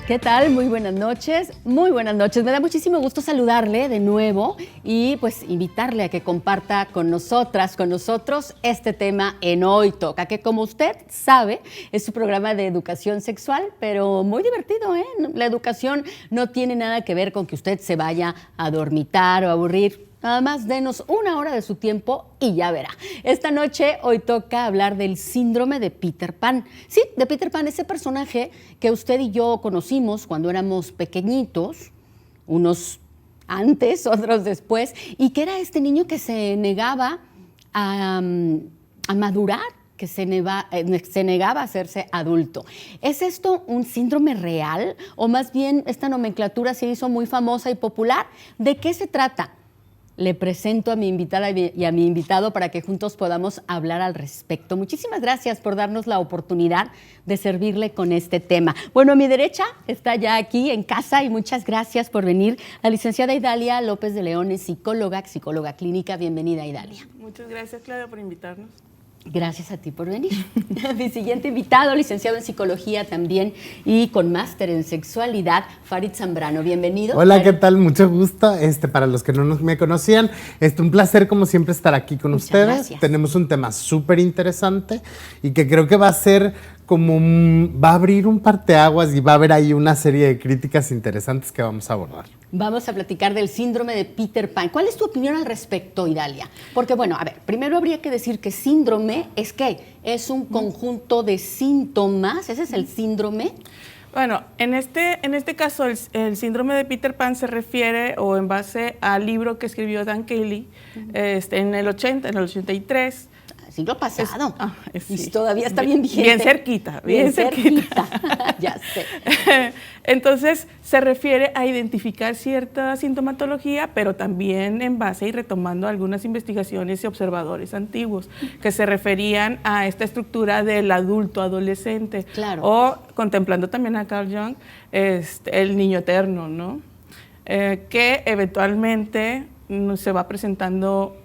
¿Qué tal? Muy buenas noches. Muy buenas noches. Me da muchísimo gusto saludarle de nuevo y pues invitarle a que comparta con nosotros este tema en Hoy Toca, que como usted sabe es su programa de educación sexual, pero muy divertido, ¿eh? La educación no tiene nada que ver con que usted se vaya a dormitar o a aburrir. Nada más denos una hora de su tiempo y ya verá. Esta noche hoy toca hablar del síndrome de Peter Pan. Sí, de Peter Pan, ese personaje que usted y yo conocimos cuando éramos pequeñitos, unos antes, otros después, y que era este niño que se negaba a madurar, que se negaba a hacerse adulto. ¿Es esto un síndrome real o más bien esta nomenclatura se hizo muy famosa y popular? ¿De qué se trata? Le presento a mi invitada y a mi invitado para que juntos podamos hablar al respecto. Muchísimas gracias por darnos la oportunidad de servirle con este tema. Bueno, a mi derecha está ya aquí en casa y muchas gracias por venir la licenciada Idalia López de León, es psicóloga clínica. Bienvenida, Idalia. Muchas gracias, Claudia, por invitarnos. Gracias a ti por venir. Mi siguiente invitado, licenciado en psicología también y con máster en sexualidad, Farid Zambrano. Bienvenido. Hola, Farid. ¿qué tal? Mucho gusto. Para los que no me conocían, un placer como siempre estar aquí con Muchas ustedes. gracias. Tenemos un tema súper interesante y que creo que va a ser va a abrir un parteaguas y va a haber ahí una serie de críticas interesantes que vamos a abordar. Vamos a platicar del síndrome de Peter Pan. ¿Cuál es tu opinión al respecto, Idalia? Porque, bueno, a ver, primero habría que decir que síndrome es ¿qué? Es un conjunto de síntomas. ¿Ese es el síndrome? Bueno, en este caso, el síndrome de Peter Pan se refiere o en base al libro que escribió Dan Kelly en el 83. Siglo pasado. Sí. Y todavía está bien vigente. Bien cerquita. Ya sé. Entonces, se refiere a identificar cierta sintomatología, pero también en base y retomando algunas investigaciones y observadores antiguos que se referían a esta estructura del adulto adolescente. Claro. O contemplando también a Carl Jung, el niño eterno, ¿no? Que eventualmente se va presentando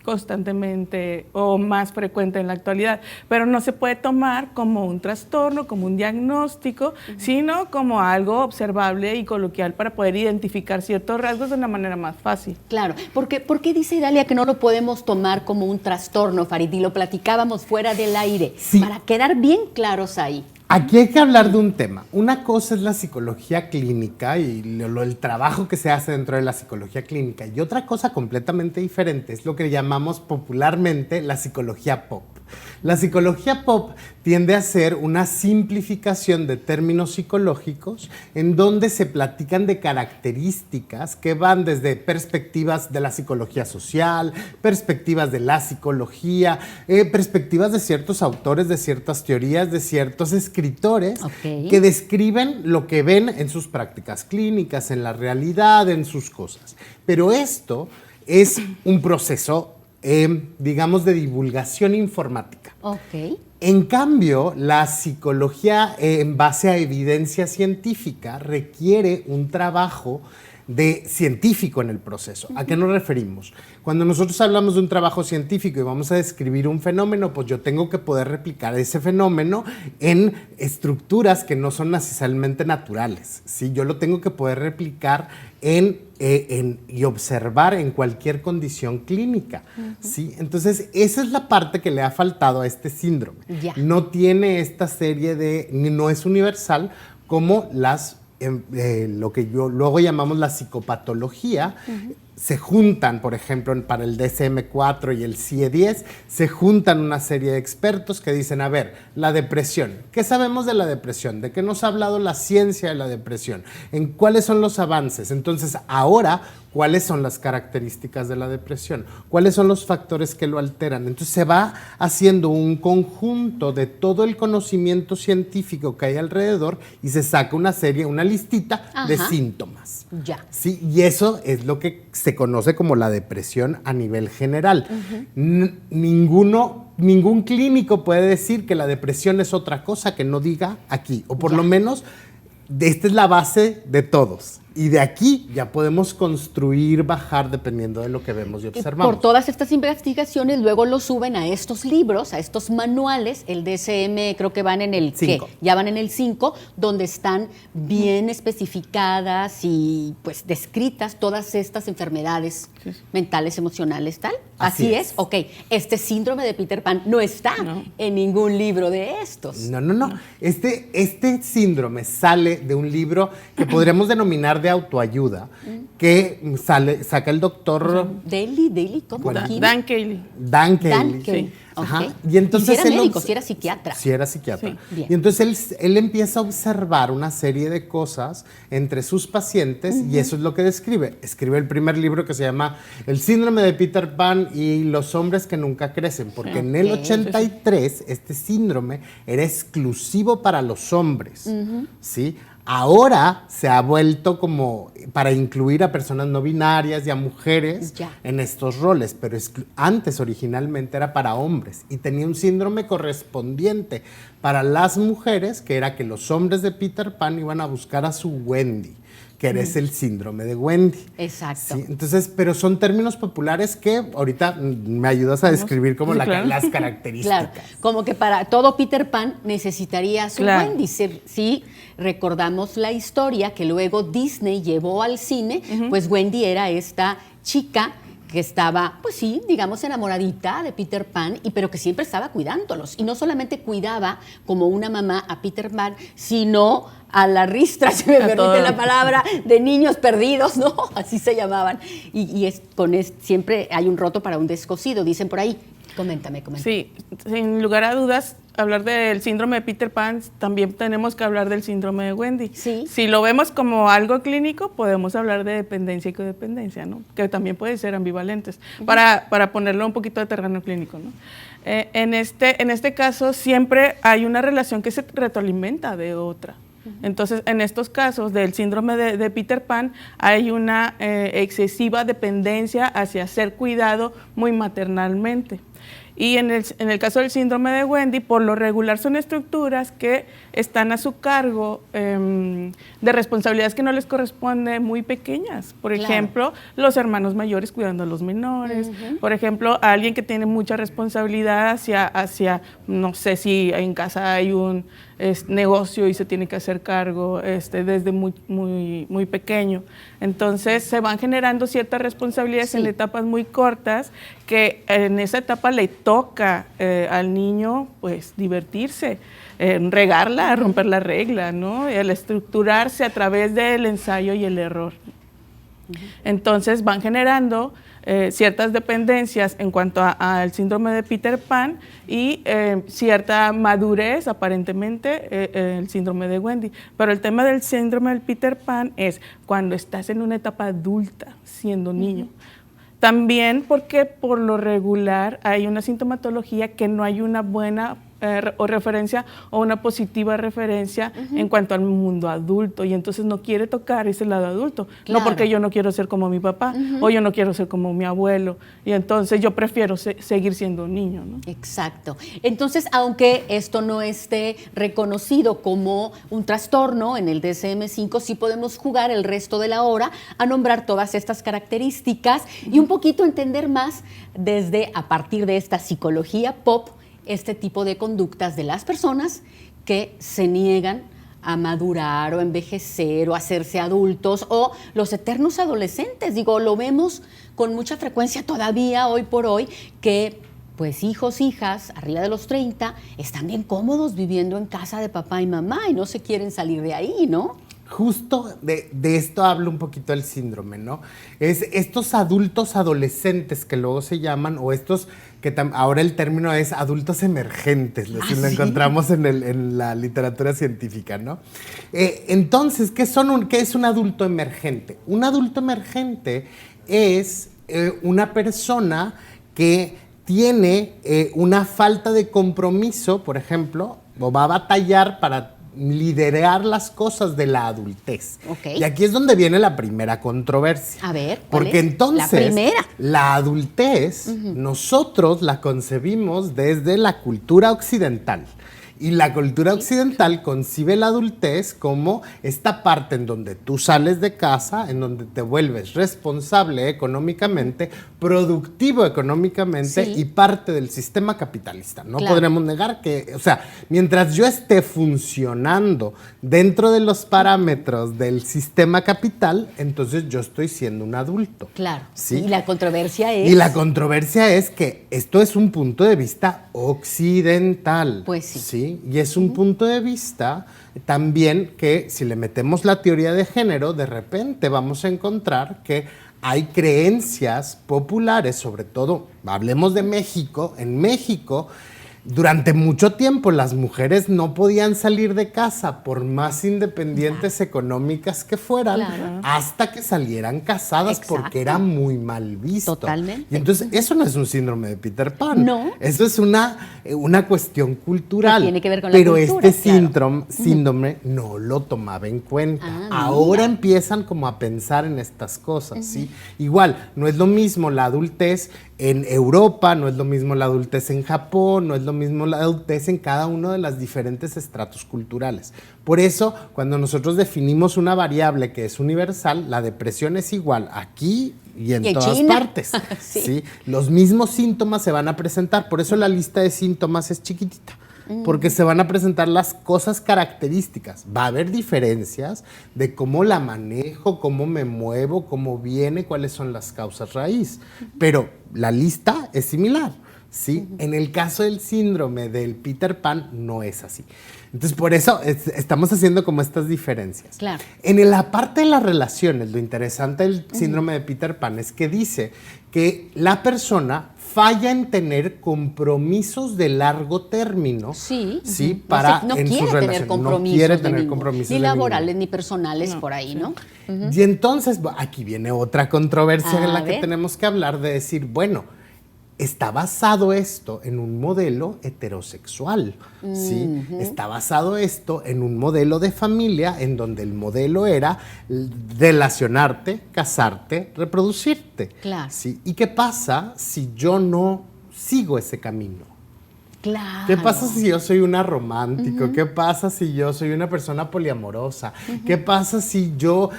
constantemente o más frecuente en la actualidad, pero no se puede tomar como un trastorno, como un diagnóstico, sino como algo observable y coloquial para poder identificar ciertos rasgos de una manera más fácil. Claro, ¿por qué dice Idalia que no lo podemos tomar como un trastorno, Farid? Y lo platicábamos fuera del aire, Sí. para quedar bien claros ahí. Aquí hay que hablar de un tema. Una cosa es la psicología clínica y el trabajo que se hace dentro de la psicología clínica, y otra cosa completamente diferente es lo que llamamos popularmente la psicología pop. La psicología pop tiende a ser una simplificación de términos psicológicos en donde se platican de características que van desde perspectivas de la psicología social, perspectivas de la psicología, perspectivas de ciertos autores, de ciertas teorías, de ciertos escritores que describen lo que ven en sus prácticas clínicas, en la realidad, en sus cosas. Pero esto es un proceso digamos, de divulgación informática. Ok. En cambio, la psicología en base a evidencia científica requiere un trabajo de científico en el proceso. ¿A qué nos referimos? Cuando nosotros hablamos de un trabajo científico y vamos a describir un fenómeno, pues yo tengo que poder replicar ese fenómeno en estructuras que no son necesariamente naturales, ¿sí? Yo lo tengo que poder replicar y observar en cualquier condición clínica, ¿sí? Entonces, esa es la parte que le ha faltado a este síndrome. Ya. No tiene esta serie no es universal como lo que luego llamamos la psicopatología. Se juntan, por ejemplo, para el DSM-4 y el CIE-10, se juntan una serie de expertos que dicen, a ver, la depresión, ¿qué sabemos de la depresión? ¿De qué nos ha hablado la ciencia de la depresión? ¿En cuáles son los avances? Entonces, ahora, ¿cuáles son las características de la depresión? ¿Cuáles son los factores que lo alteran? Entonces, se va haciendo un conjunto de todo el conocimiento científico que hay alrededor y se saca una listita de síntomas. Ya. Sí, y eso es lo que se conoce como la depresión a nivel general. Ningún clínico puede decir que la depresión es otra cosa que no diga aquí, o por lo menos esta es la base de todos. Y de aquí ya podemos construir, bajar, dependiendo de lo que vemos y observamos. Por todas estas investigaciones, luego lo suben a estos libros, a estos manuales, el DSM creo que van en el 5. Ya van en el 5, donde están bien especificadas y pues descritas todas estas enfermedades mentales, emocionales, tal. Así es. Ok, este síndrome de Peter Pan no está en ningún libro de estos. No. Este síndrome sale de un libro que podríamos denominar de autoayuda, que saca el doctor Daly, ¿cómo? Bueno, Dan Cayley. Dan Cayley. Sí. Ajá. Okay. Y entonces si era médico, si era psiquiatra. Sí, era psiquiatra. Sí. Y entonces él empieza a observar una serie de cosas entre sus pacientes y eso es lo que describe. Escribe el primer libro que se llama El síndrome de Peter Pan y los hombres que nunca crecen, porque en el 83 este síndrome era exclusivo para los hombres, ¿sí? Ahora se ha vuelto como para incluir a personas no binarias y a mujeres en estos roles, pero antes originalmente era para hombres y tenía un síndrome correspondiente para las mujeres, que era que los hombres de Peter Pan iban a buscar a su Wendy, que es el síndrome de Wendy. Exacto. ¿Sí? Entonces, pero son términos populares que ahorita me ayudas a describir como las características. Claro, como que para todo Peter Pan necesitaría su Wendy. Sí, recordamos la historia que luego Disney llevó al cine, pues Wendy era esta chica que estaba, pues sí, digamos, enamoradita de Peter Pan, pero que siempre estaba cuidándolos. Y no solamente cuidaba como una mamá a Peter Pan, sino a la ristra, si me permite la palabra, de niños perdidos, ¿no? Así se llamaban. Y siempre hay un roto para un descosido, dicen por ahí. Coméntame. Sí, sin lugar a dudas, hablar del síndrome de Peter Pan, también tenemos que hablar del síndrome de Wendy. Sí. Si lo vemos como algo clínico, podemos hablar de dependencia y codependencia, ¿no? Que también pueden ser ambivalentes, para ponerlo un poquito de terreno clínico, ¿no? En este caso, siempre hay una relación que se retroalimenta de otra. Entonces, en estos casos del síndrome de Peter Pan, hay una excesiva dependencia hacia ser cuidado muy maternalmente. Y en el caso del síndrome de Wendy, por lo regular son estructuras que están a su cargo de responsabilidades que no les corresponden muy pequeñas. Por ejemplo, los hermanos mayores cuidando a los menores. Por ejemplo, alguien que tiene mucha responsabilidad hacia no sé si en casa hay un negocio y se tiene que hacer cargo desde muy pequeño. Entonces se van generando ciertas responsabilidades en etapas muy cortas, que en esa etapa le toca al niño pues divertirse, regarla, romper la regla, ¿no? El estructurarse a través del ensayo y el error. Entonces van generando ciertas dependencias en cuanto al síndrome de Peter Pan y cierta madurez, aparentemente, el síndrome de Wendy. Pero el tema del síndrome del Peter Pan es cuando estás en una etapa adulta, siendo niño. También porque por lo regular hay una sintomatología que no hay una buena o referencia o una positiva referencia en cuanto al mundo adulto, y entonces no quiere tocar ese lado adulto, no porque yo no quiero ser como mi papá o yo no quiero ser como mi abuelo, y entonces yo prefiero seguir siendo un niño, ¿no? Exacto. Entonces, aunque esto no esté reconocido como un trastorno en el DSM-5, sí podemos jugar el resto de la hora a nombrar todas estas características y un poquito entender más a partir de esta psicología pop, este tipo de conductas de las personas que se niegan a madurar o a envejecer o a hacerse adultos, o los eternos adolescentes. Digo, lo vemos con mucha frecuencia todavía hoy por hoy, que pues hijos, hijas, arriba de los 30, están bien cómodos viviendo en casa de papá y mamá y no se quieren salir de ahí, ¿no? Justo de esto hablo un poquito el síndrome, ¿no? Es estos adultos adolescentes que luego se llaman, o estos que ahora el término es adultos emergentes, lo encontramos en la literatura científica, ¿no? Entonces, ¿qué es un adulto emergente? Un adulto emergente es una persona que tiene una falta de compromiso, por ejemplo, o va a batallar para liderar las cosas de la adultez. Okay. Y aquí es donde viene la primera controversia. A ver, porque entonces la adultez nosotros la concebimos desde la cultura occidental Y la cultura occidental concibe la adultez como esta parte en donde tú sales de casa, en donde te vuelves responsable económicamente, productivo económicamente y parte del sistema capitalista. No podremos negar que, o sea, mientras yo esté funcionando dentro de los parámetros del sistema capital, entonces yo estoy siendo un adulto. Claro. ¿Sí? Y la controversia es... Y la controversia es que esto es un punto de vista occidental. Pues sí. ¿Sí? Y es un punto de vista también que si le metemos la teoría de género, de repente vamos a encontrar que hay creencias populares, sobre todo, hablemos de México, en México, durante mucho tiempo las mujeres no podían salir de casa por más independientes económicas que fueran, hasta que salieran casadas. Exacto. Porque era muy mal visto. Totalmente. Y entonces eso no es un síndrome de Peter Pan. No. Eso es una cuestión cultural. Que tiene que ver con la pero cultura, este síndrome no lo tomaba en cuenta. Ahora empiezan como a pensar en estas cosas, ¿sí? Igual, no es lo mismo la adultez en Europa, no es lo mismo la adultez en Japón, no es lo mismo la adultez en cada uno de los diferentes estratos culturales. Por eso, cuando nosotros definimos una variable que es universal, la depresión es igual aquí y en todas China. partes. ¿Sí? Los mismos síntomas se van a presentar, por eso la lista de síntomas es chiquitita. Porque se van a presentar las cosas características. Va a haber diferencias de cómo la manejo, cómo me muevo, cómo viene, cuáles son las causas raíz. Pero la lista es similar, ¿sí? En el caso del síndrome del Peter Pan no es así. Entonces, por eso estamos haciendo como estas diferencias. Claro. En la parte de las relaciones, lo interesante del síndrome de Peter Pan es que dice que la persona falla en tener compromisos de largo término. Sí. Para no en sus quiere tener relaciones. compromisos. No quiere tener compromisos ni de laborales ninguno. ni personales por ahí, ¿no? Y entonces, aquí viene otra controversia en la que ver. tenemos que hablar de decir, bueno, está basado esto en un modelo heterosexual, ¿sí? Está basado esto en un modelo de familia en donde el modelo era relacionarte, casarte, reproducirte. Claro. ¿Sí? ¿Y qué pasa si yo no sigo ese camino? Claro. ¿Qué pasa si yo soy una romántico? ¿Qué pasa si yo soy una persona poliamorosa? ¿Qué pasa si yo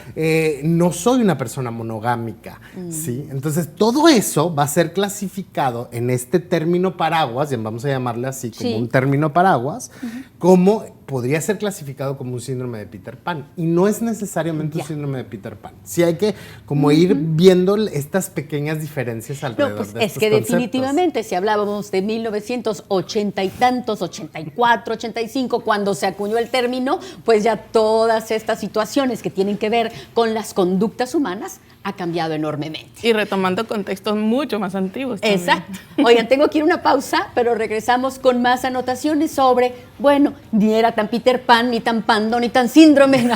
no soy una persona monogámica? ¿Sí? Entonces, todo eso va a ser clasificado en este término paraguas, y vamos a llamarle así, como un término paraguas, como podría ser clasificado como un síndrome de Peter Pan. Y no es necesariamente un síndrome de Peter Pan. Sí hay que como ir viendo estas pequeñas diferencias alrededor de estos es que conceptos. definitivamente, si hablábamos de 1980 y tantos, 84, 85, cuando se acuñó el término, pues ya todas estas situaciones que tienen que ver con las conductas humanas ha cambiado enormemente. Y retomando contextos mucho más antiguos también. Exacto. Oigan, tengo que ir a una pausa, pero regresamos con más anotaciones sobre, bueno, ni era tan Peter Pan, ni tan Pando, ni tan síndrome.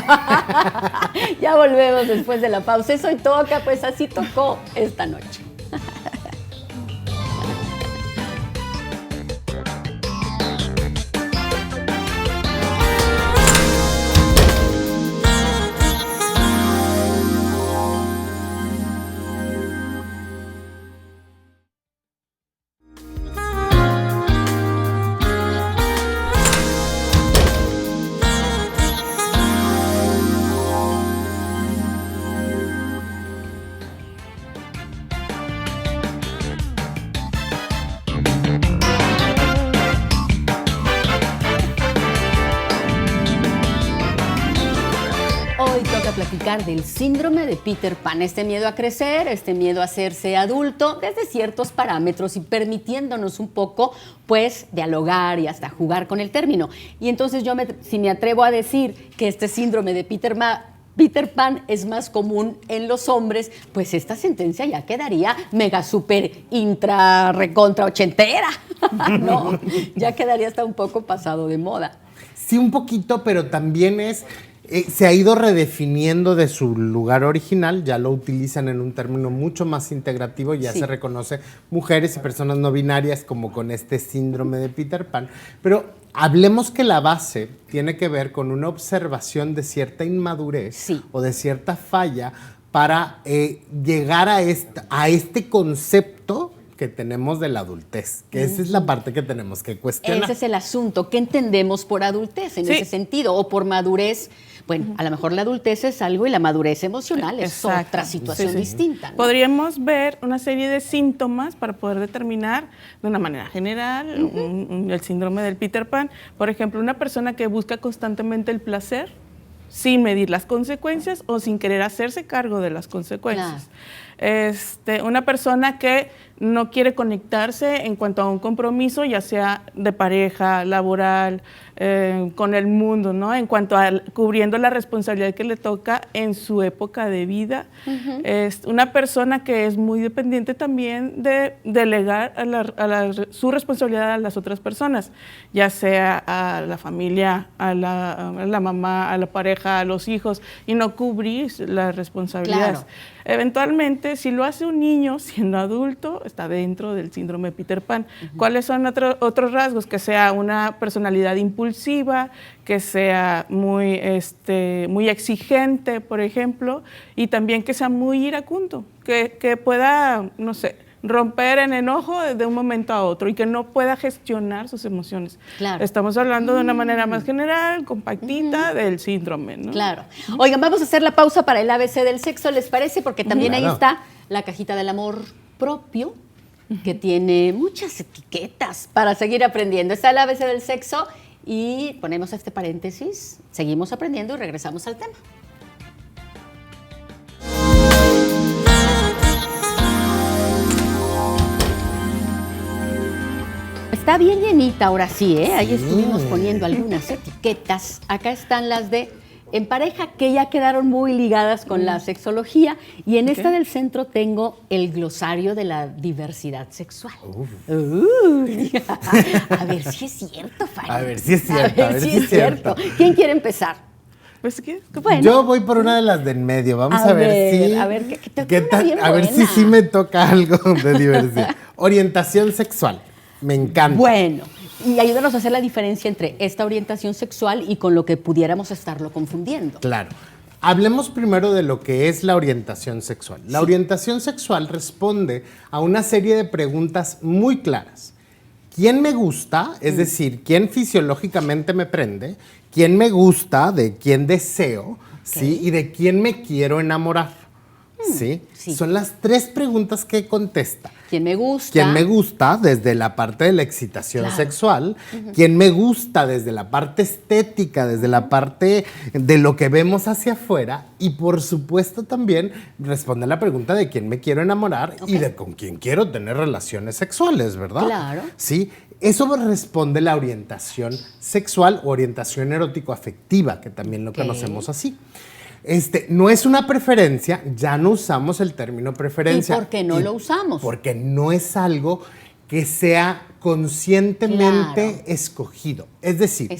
Ya volvemos después de la pausa. Eso y toca, pues así tocó esta noche. Hoy toca platicar del síndrome de Peter Pan, este miedo a crecer, este miedo a hacerse adulto desde ciertos parámetros y permitiéndonos un poco, pues, dialogar y hasta jugar con el término. Y entonces si me atrevo a decir que este síndrome de Peter Pan es más común en los hombres, pues esta sentencia ya quedaría mega super intra recontra ochentera, ¿no? Ya quedaría hasta un poco pasado de moda. Sí, un poquito, pero también se ha ido redefiniendo de su lugar original, ya lo utilizan en un término mucho más integrativo, ya se reconoce mujeres y personas no binarias como con este síndrome de Peter Pan, pero hablemos que la base tiene que ver con una observación de cierta inmadurez o de cierta falla para llegar a este concepto, que tenemos de la adultez, que esa es la parte que tenemos que cuestionar. Ese es el asunto. ¿Qué entendemos por adultez en ese sentido? O por madurez. Bueno, a lo mejor la adultez es algo y la madurez emocional es otra situación distinta, ¿no? Podríamos ver una serie de síntomas para poder determinar de una manera general el síndrome del Peter Pan. Por ejemplo, una persona que busca constantemente el placer sin medir las consecuencias o sin querer hacerse cargo de las consecuencias. Una persona que no quiere conectarse en cuanto a un compromiso, ya sea de pareja, laboral, con el mundo, ¿no? En cuanto a cubriendo la responsabilidad que le toca en su época de vida. Una persona que es muy dependiente también de delegar su responsabilidad a las otras personas, ya sea a la familia, a la mamá, a la pareja, a los hijos, y no cubrir las responsabilidades. Claro. Eventualmente, si lo hace un niño siendo adulto, está dentro del síndrome de Peter Pan. ¿Cuáles son otros rasgos? Que sea una personalidad impulsiva, que sea muy exigente, por ejemplo, y también que sea muy iracundo, que pueda, no sé, romper en enojo de un momento a otro y que no pueda gestionar sus emociones. Claro. Estamos hablando de una manera más general, compactita, del síndrome, ¿no? Claro. Oigan, vamos a hacer la pausa para el ABC del sexo, ¿les parece? Porque también ahí está la cajita del amor propio, que tiene muchas etiquetas para seguir aprendiendo. Está el ABC del sexo y ponemos este paréntesis, seguimos aprendiendo y regresamos al tema. Está bien llenita ahora sí, ¿eh? Ahí estuvimos poniendo algunas etiquetas. Acá están las de en pareja, que ya quedaron muy ligadas con la sexología. Y en esta del centro tengo el glosario de la diversidad sexual. A ver si es cierto, Fanny. A ver si es cierto. A ver si es cierto. ¿Quién quiere empezar? Pues, ¿qué? Bueno. Yo voy por una de las de en medio. Vamos a ver si. A ver, ¿qué tal? A ver si sí me toca algo de diversidad. Orientación sexual. Me encanta. Bueno, y ayúdanos a hacer la diferencia entre esta orientación sexual y con lo que pudiéramos estarlo confundiendo. Claro. Hablemos primero de lo que es la orientación sexual. La orientación sexual responde a una serie de preguntas muy claras. ¿Quién me gusta? Es decir, ¿quién fisiológicamente me prende? ¿Quién me gusta? ¿De quién deseo? ¿Sí? Y de quién me quiero enamorar. ¿Sí? Son las tres preguntas que contesta. ¿Quién me gusta? ¿Quién me gusta desde la parte de la excitación sexual? ¿Quién me gusta desde la parte estética, desde la parte de lo que vemos hacia afuera? Y por supuesto también responde a la pregunta de quién me quiero enamorar y de con quién quiero tener relaciones sexuales, ¿verdad? Claro. Sí. Eso responde la orientación sexual o orientación erótico-afectiva, que también lo conocemos así. No es una preferencia, ya no usamos el término preferencia. ¿Y por qué no lo usamos? Porque no es algo que sea conscientemente escogido. Es decir,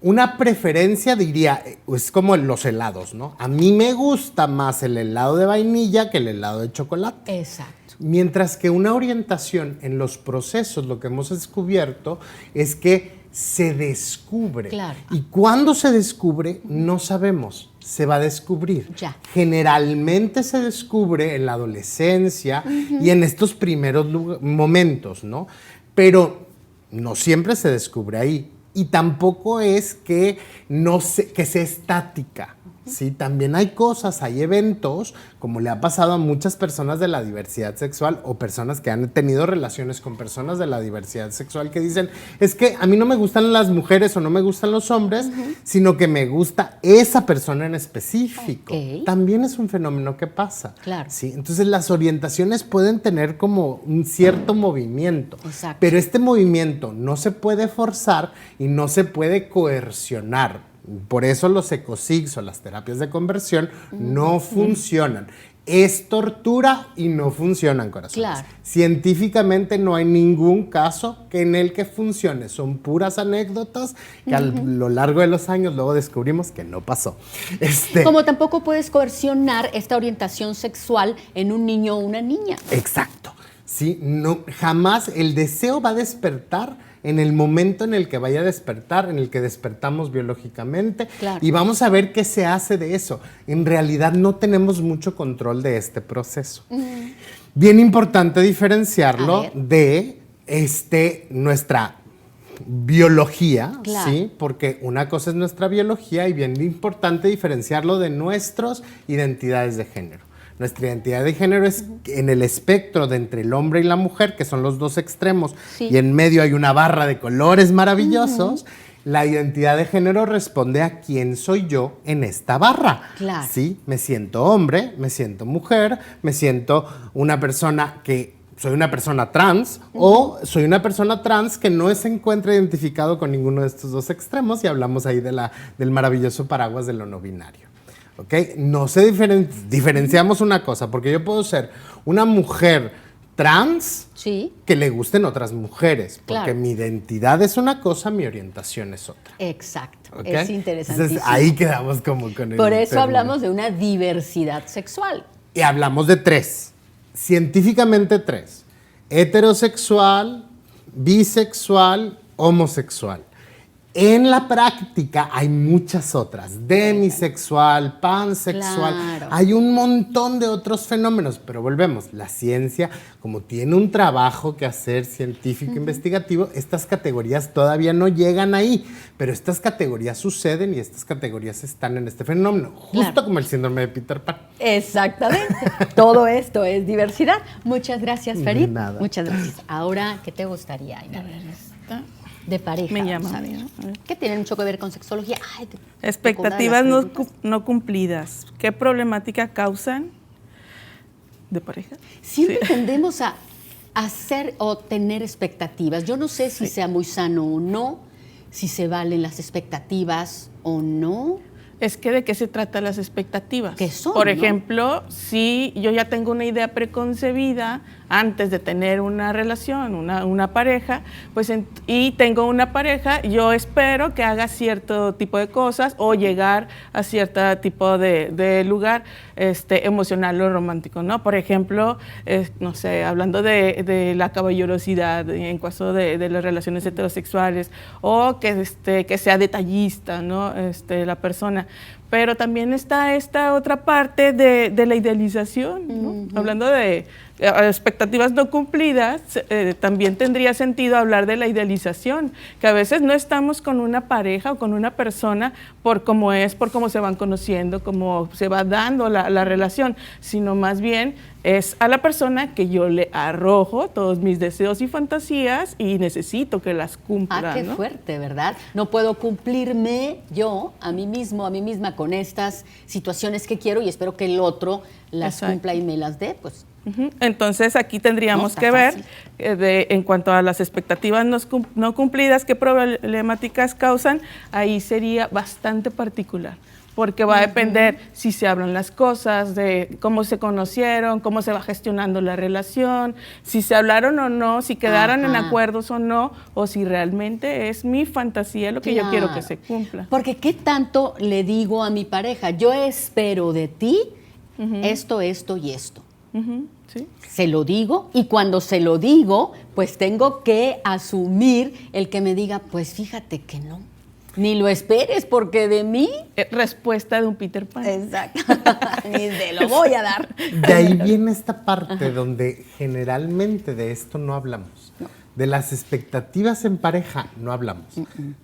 una preferencia diría, es como los helados, ¿no? A mí me gusta más el helado de vainilla que el helado de chocolate. Exacto. Mientras que una orientación en los procesos, lo que hemos descubierto es que se descubre. Claro. Y cuando se descubre, no sabemos. Se va a descubrir. Ya. Generalmente se descubre en la adolescencia y en estos primeros momentos, ¿no? Pero no siempre se descubre ahí. Y tampoco es que sea estática. Sí, también hay cosas, hay eventos, como le ha pasado a muchas personas de la diversidad sexual o personas que han tenido relaciones con personas de la diversidad sexual que dicen, es que a mí no me gustan las mujeres o no me gustan los hombres, sino que me gusta esa persona en específico. También es un fenómeno que pasa. Claro. Sí, entonces las orientaciones pueden tener como un cierto movimiento, pero este movimiento no se puede forzar y no se puede coercionar. Por eso los ecosigs o las terapias de conversión no funcionan. Es tortura y no funcionan, corazones. Claro. Científicamente no hay ningún caso en el que funcione. Son puras anécdotas que a lo largo de los años luego descubrimos que no pasó. Como tampoco puedes coercionar esta orientación sexual en un niño o una niña. Exacto. Sí, no, jamás el deseo va a despertar en el momento en el que vaya a despertar, en el que despertamos biológicamente, y vamos a ver qué se hace de eso. En realidad no tenemos mucho control de este proceso. Bien importante A diferenciarlo ver. de nuestra biología, Claro. ¿sí? Porque una cosa es nuestra biología y bien importante diferenciarlo de nuestras identidades de género. Nuestra identidad de género es en el espectro de entre el hombre y la mujer, que son los dos extremos, Sí. y en medio hay una barra de colores maravillosos. La identidad de género responde a quién soy yo en esta barra. Claro. ¿Sí? Me siento hombre, me siento mujer, me siento una persona que soy una persona trans o soy una persona trans que no se encuentra identificado con ninguno de estos dos extremos y hablamos ahí del maravilloso paraguas de lo no binario. ¿Ok? No se diferenciamos una cosa, porque yo puedo ser una mujer trans Sí, que le gusten otras mujeres, porque Claro. mi identidad es una cosa, mi orientación es otra. exacto. ¿Ok? Es interesantísimo. Entonces ahí quedamos como con el Por eso término. hablamos de una diversidad sexual. Y hablamos de tres, científicamente tres: heterosexual, bisexual, homosexual. En la práctica hay muchas otras: demisexual, pansexual, Claro. hay un montón de otros fenómenos, pero volvemos, la ciencia, como tiene un trabajo que hacer científico investigativo, estas categorías todavía no llegan ahí, pero estas categorías suceden y estas categorías están en este fenómeno, justo Claro. como el síndrome de Peter Pan. Exactamente. Todo esto es diversidad. Muchas gracias, Farid. De nada. Muchas gracias. Ahora, ¿qué te gustaría, Aida? De pareja. Me vamos llama, a ver. ¿no? A ver. ¿Qué tiene mucho que ver con sexología? Ay, Expectativas no no cumplidas. ¿Qué problemática causan de pareja? Siempre Sí. tendemos a hacer o tener expectativas. Yo no sé si sea muy sano o no, si se valen las expectativas o no. Es que de qué se tratan las expectativas. ¿Qué son, Por no? ejemplo, si yo ya tengo una idea preconcebida antes de tener una relación, una pareja, pues y tengo una pareja, yo espero que haga cierto tipo de cosas o llegar a cierto tipo de lugar emocional o romántico, ¿no? Por ejemplo, no sé, hablando de la caballerosidad en caso de las relaciones heterosexuales, o que sea detallista, ¿no? La persona. Pero también está esta otra parte de la idealización, ¿no? Hablando de expectativas no cumplidas, también tendría sentido hablar de la idealización, que a veces no estamos con una pareja o con una persona por cómo es, por cómo se van conociendo, cómo se va dando la relación, sino más bien es a la persona que yo le arrojo todos mis deseos y fantasías y necesito que las cumpla. Ah, qué ¿no? fuerte, ¿verdad? No puedo cumplirme yo a mí mismo, a mí misma con estas situaciones que quiero y espero que el otro las Exacto. cumpla y me las dé, pues. Ujú. Entonces aquí tendríamos No está que ver fácil. en cuanto a las expectativas no cumplidas, qué problemáticas causan, ahí sería bastante particular, porque va a depender si se hablan las cosas, de cómo se conocieron, cómo se va gestionando la relación, si se hablaron o no, si quedaron en Ajá. acuerdos o no, o si realmente es mi fantasía lo que yo quiero que Claro. se cumpla. Porque ¿qué tanto le digo a mi pareja? Yo espero de ti esto, esto y esto. Ujú, ¿sí? Se lo digo y cuando se lo digo, pues tengo que asumir el que me diga, pues fíjate que no, ni lo esperes porque de mí... Respuesta de un Peter Pan. Exacto, ni te lo voy a dar. De ahí viene esta parte donde generalmente de esto no hablamos. De las expectativas en pareja no hablamos.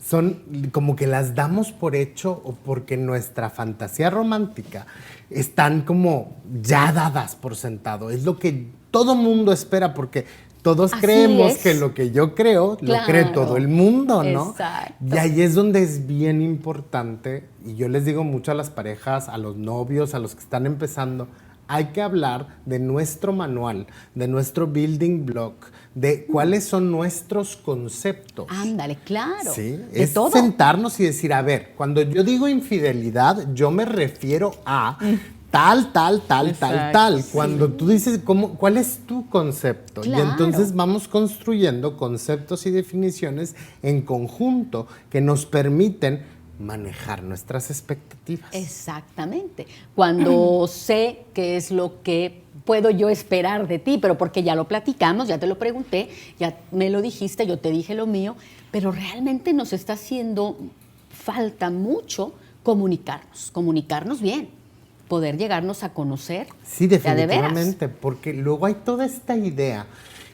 Son como que las damos por hecho o porque nuestra fantasía romántica están como ya dadas por sentado. Es lo que todo mundo espera porque todos Así creemos es. que lo que yo creo lo Claro. cree todo el mundo, ¿no? Exacto. Y ahí es donde es bien importante, y yo les digo mucho a las parejas, a los novios, a los que están empezando, hay que hablar de nuestro manual, de nuestro building block, de cuáles son nuestros conceptos. Ándale, claro. ¿Sí? De Es todo. sentarnos y decir, a ver, cuando yo digo infidelidad, yo me refiero a tal, tal, tal, Exacto, tal. sí. Cuando tú dices, ¿cuál es tu concepto? Claro. Y entonces vamos construyendo conceptos y definiciones en conjunto que nos permiten manejar nuestras expectativas. Exactamente. Cuando sé qué es lo que puedo yo esperar de ti, pero porque ya lo platicamos, ya te lo pregunté, ya me lo dijiste, yo te dije lo mío, pero realmente nos está haciendo falta mucho comunicarnos bien. poder llegarnos a conocer. Sí, de a de veras. definitivamente, porque luego hay toda esta idea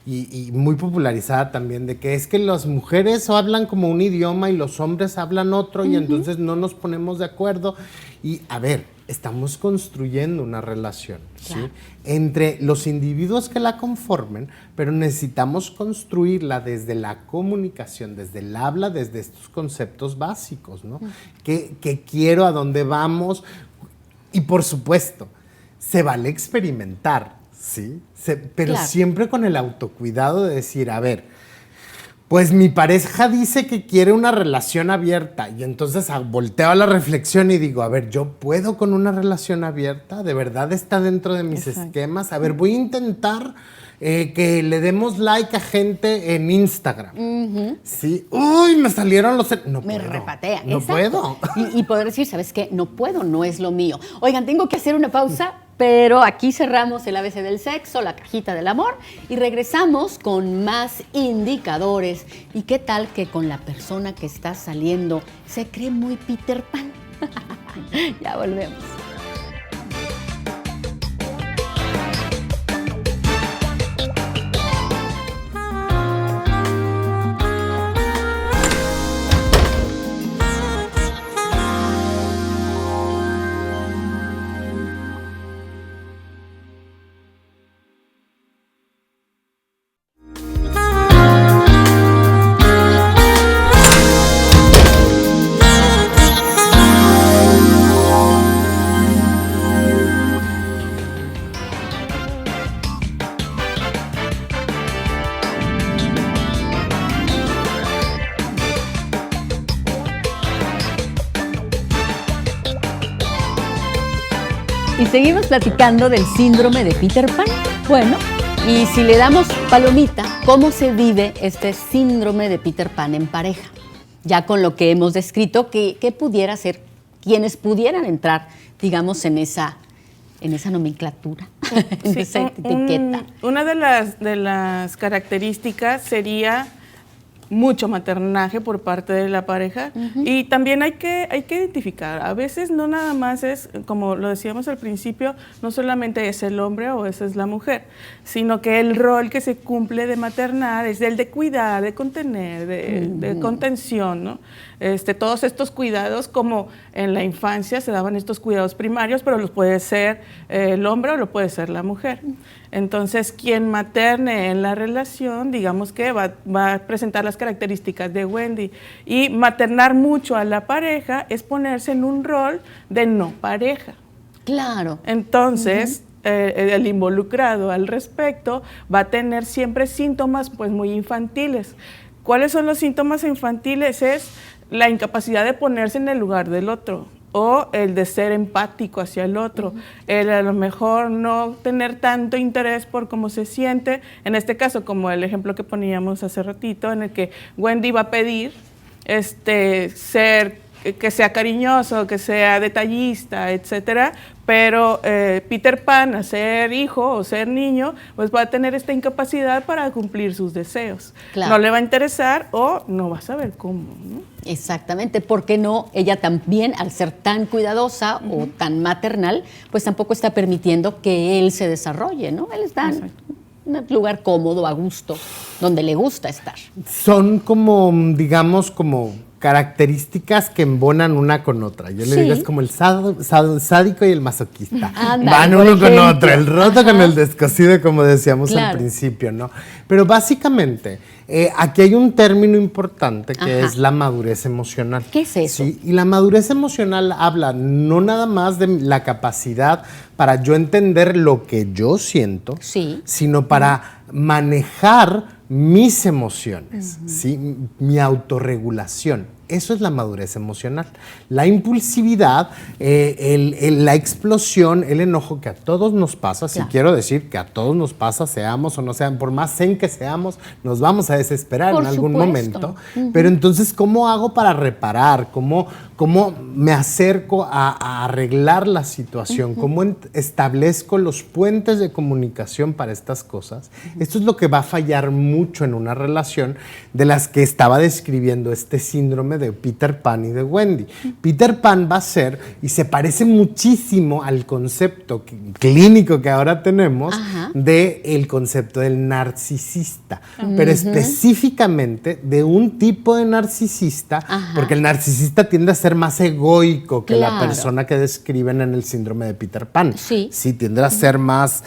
y muy popularizada también de que es que las mujeres hablan como un idioma y los hombres hablan otro y entonces no nos ponemos de acuerdo. Y a ver, estamos construyendo una relación, Claro. ¿sí? Entre los individuos que la conformen, pero necesitamos construirla desde la comunicación, desde el habla, desde estos conceptos básicos, ¿no? ¿Qué quiero? ¿A dónde vamos? Y por supuesto, se vale experimentar, ¿sí? Pero Claro. siempre con el autocuidado de decir, a ver, pues mi pareja dice que quiere una relación abierta y entonces volteo a la reflexión y digo, a ver, ¿yo puedo con una relación abierta? ¿De verdad está dentro de mis Exacto. esquemas? A ver, voy a intentar que le demos like a gente en Instagram. Sí. Uy, me salieron los... No Me puedo. repatea. No Exacto. puedo. Y poder decir, ¿sabes qué? No puedo, no es lo mío. Oigan, tengo que hacer una pausa, pero aquí cerramos el ABC del sexo, la cajita del amor, y regresamos con más indicadores. ¿Y qué tal que con la persona que está saliendo se cree muy Peter Pan? Ya volvemos. Y seguimos platicando del síndrome de Peter Pan. Bueno, y si le damos palomita, ¿cómo se vive este síndrome de Peter Pan en pareja? Ya con lo que hemos descrito, ¿qué pudiera ser quienes pudieran entrar, digamos, en esa nomenclatura, en Sí, esa etiqueta? Una de las características sería mucho maternaje por parte de la pareja y también hay que identificar, a veces no nada más es, como lo decíamos al principio, no solamente es el hombre o esa es la mujer, sino que el rol que se cumple de maternar es el de cuidar, de contener, de contención, ¿no? Todos estos cuidados, como en la infancia se daban estos cuidados primarios, pero los puede ser el hombre o lo puede ser la mujer. Entonces, quien materne en la relación, digamos que va a presentar las características de Wendy. Y maternar mucho a la pareja es ponerse en un rol de no pareja. Claro. Entonces, el involucrado al respecto va a tener siempre síntomas pues muy infantiles. ¿Cuáles son los síntomas infantiles? Es la incapacidad de ponerse en el lugar del otro o el de ser empático hacia el otro, el a lo mejor no tener tanto interés por cómo se siente, en este caso como el ejemplo que poníamos hace ratito, en el que Wendy va a pedir que sea cariñoso, que sea detallista, etcétera, pero Peter Pan, a ser hijo o ser niño, pues va a tener esta incapacidad para cumplir sus deseos. Claro. No le va a interesar o no va a saber cómo, ¿no? Exactamente, porque no, ella también, al ser tan cuidadosa o tan maternal, pues tampoco está permitiendo que él se desarrolle, ¿no? Él está en un lugar cómodo, a gusto, donde le gusta estar. Son como, digamos, como características que embonan una con otra. Yo le Sí. digo, es como el sádico y el masoquista. Ándale, Van por uno con ejemplo. otro, el roto con el descosido, como decíamos Claro. al principio, ¿no? Pero básicamente, aquí hay un término importante que Ajá. es la madurez emocional. ¿Qué es eso? Sí, y la madurez emocional habla no nada más de la capacidad para yo entender lo que yo siento, Sí. sino para manejar mis emociones, ¿sí? Mi autorregulación. Eso es la madurez emocional. La impulsividad, la explosión, el enojo que a todos nos pasa, Claro. si quiero decir que a todos nos pasa, seamos o no sean, por más zen que seamos, nos vamos a desesperar Por en algún supuesto. momento. Pero entonces, ¿cómo hago para reparar? ¿Cómo me acerco a arreglar la situación? ¿Cómo establezco los puentes de comunicación para estas cosas? Esto es lo que va a fallar mucho en una relación de las que estaba describiendo este síndrome síndrome de Peter Pan y de Wendy. Peter Pan va a ser, y se parece muchísimo al concepto clínico que ahora tenemos, del concepto del narcisista, pero específicamente de un tipo de narcisista, porque el narcisista tiende a ser más egoico que la persona que describen en el síndrome de Peter Pan. Sí. Sí, tiende a ser más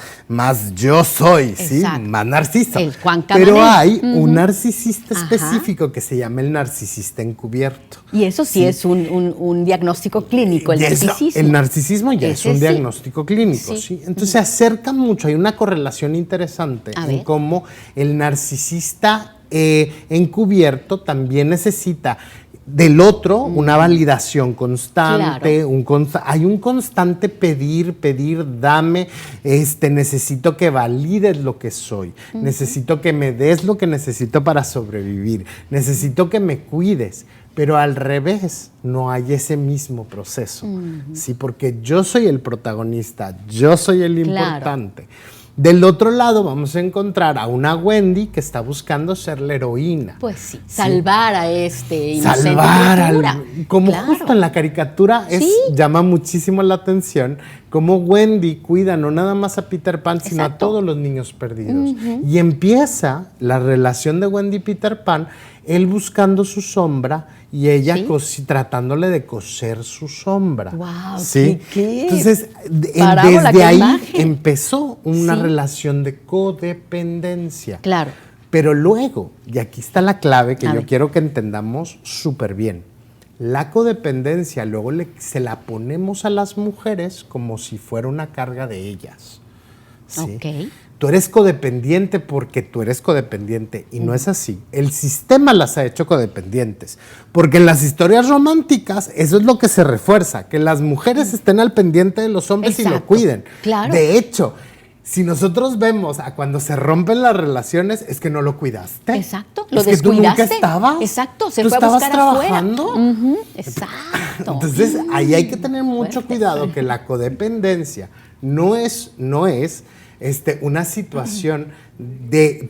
yo soy, ¿sí? Más narcisista. El Juan Pero Camaney. hay un narcisista específico que se llama el narcisista encubierto. Y eso sí es un diagnóstico clínico, el narcisismo. El narcisismo ya Ese es un sí. diagnóstico clínico, ¿sí? Entonces se acercan mucho, hay una correlación interesante A en ver. cómo el narcisista encubierto también necesita del otro una validación constante, hay un constante pedir, dame, necesito que valides lo que soy, necesito que me des lo que necesito para sobrevivir, necesito que me cuides, pero al revés, no hay ese mismo proceso, ¿sí? Porque yo soy el protagonista, yo soy el importante. Del otro lado vamos a encontrar a una Wendy que está buscando ser la heroína. Pues sí, salvar a este inocente Salvar criatura. como justo en la caricatura llama muchísimo la atención cómo Wendy cuida no nada más a Peter Pan, sino a todos los niños perdidos. Y empieza la relación de Wendy y Peter Pan, él buscando su sombra y ella tratándole de coser su sombra. Wow, ¿sí? ¿qué? Entonces, Parábola, desde qué ahí imagen. empezó una relación de codependencia. Claro. Pero luego, y aquí está la clave que A yo ver. quiero que entendamos súper bien, la codependencia luego se la ponemos a las mujeres como si fuera una carga de ellas. ¿sí? Ok. Tú eres codependiente porque tú eres codependiente y no es así. El sistema las ha hecho codependientes, porque en las historias románticas eso es lo que se refuerza, que las mujeres estén al pendiente de los hombres y lo Exacto. cuiden. Claro. De hecho, si nosotros vemos a cuando se rompen las relaciones, es que no lo cuidaste. Exacto, lo es que tú descuidaste. nunca estabas. Exacto, se tú fue a estabas buscar trabajando. afuera. Exacto. Entonces, ahí hay que tener mucho Fuerte. cuidado que la codependencia no es una situación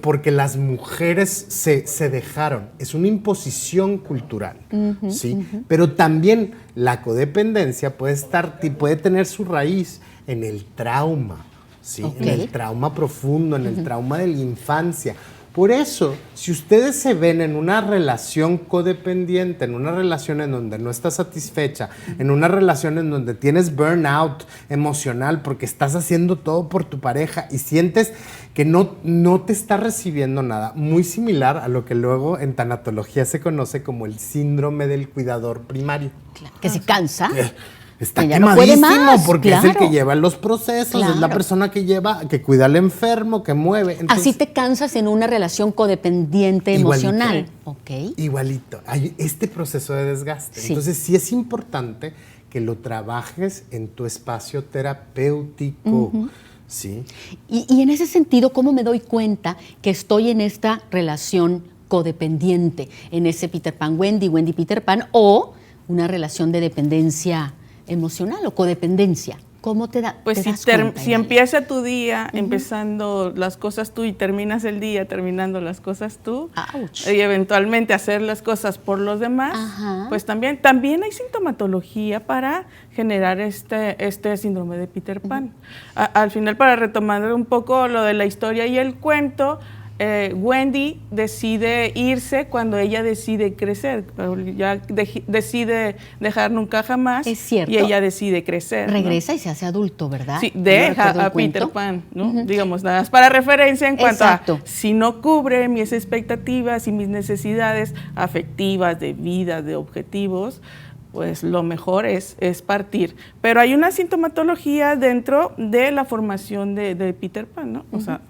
porque las mujeres se dejaron. Es una imposición cultural, ¿sí? Pero también la codependencia puede tener su raíz en el trauma, ¿sí? Ok. En el trauma profundo, en el trauma de la infancia. Por eso, si ustedes se ven en una relación codependiente, en una relación en donde no estás satisfecha, en una relación en donde tienes burnout emocional porque estás haciendo todo por tu pareja y sientes que no te está recibiendo nada, muy similar a lo que luego en tanatología se conoce como el síndrome del cuidador primario. Claro, que se cansa. Está Que ya no puede quemadísimo más, porque es el claro. que lleva los procesos, es la Claro. persona que cuida al enfermo, que mueve. Entonces, Así te cansas en una relación codependiente Igualito. emocional. Ok. igualito, hay este proceso de desgaste. Sí. Entonces sí es importante que lo trabajes en tu espacio terapéutico. ¿Sí? Y en ese sentido, ¿cómo me doy cuenta que estoy en esta relación codependiente? En ese Peter Pan Wendy, Wendy Peter Pan, o una relación de dependencia emocional o codependencia. ¿Cómo te das Pues cuenta, si Idalia? empieza tu día empezando las cosas tú y terminas el día terminando las cosas tú, Ouch. y eventualmente hacer las cosas por los demás, Ajá. pues también hay sintomatología para generar este síndrome de Peter Pan. Al final, para retomar un poco lo de la historia y el cuento, Wendy decide irse cuando ella decide crecer. Ya decide dejar nunca jamás. Es cierto. Y ella decide crecer. ¿no? Regresa y se hace adulto, ¿verdad? Sí, ¿No deja recuerdo el a Peter cuento? Pan, ¿no? Digamos, nada más para referencia en cuanto Exacto. a si no cubre mis expectativas y mis necesidades afectivas, de vida, de objetivos, pues lo mejor es partir. Pero hay una sintomatología dentro de la formación de Peter Pan, ¿no? O sea,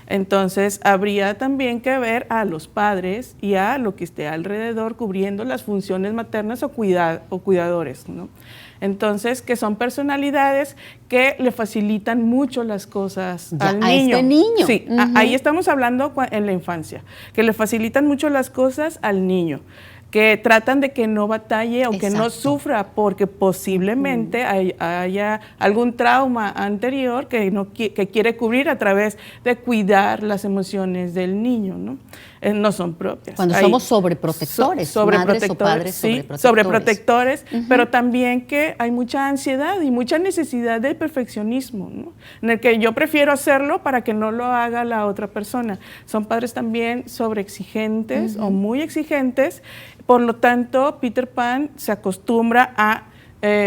entonces habría también que ver a los padres y a lo que esté alrededor cubriendo las funciones maternas o cuidadores, ¿no? Entonces, que son personalidades que le facilitan mucho las cosas Ya, al a niño. este niño. Sí, Ujú. ahí estamos hablando en la infancia, que le facilitan mucho las cosas al niño, que tratan de que no batalle o que no Exacto. sufra, porque posiblemente haya algún trauma anterior que quiere cubrir a través de cuidar las emociones del niño, ¿no? No son propias. Cuando somos sobreprotectores, madres o padres sí, sobreprotectores. Sobreprotectores, pero también que hay mucha ansiedad y mucha necesidad de perfeccionismo, ¿no? En el que yo prefiero hacerlo para que no lo haga la otra persona. Son padres también sobreexigentes o muy exigentes, por lo tanto, Peter Pan se acostumbra a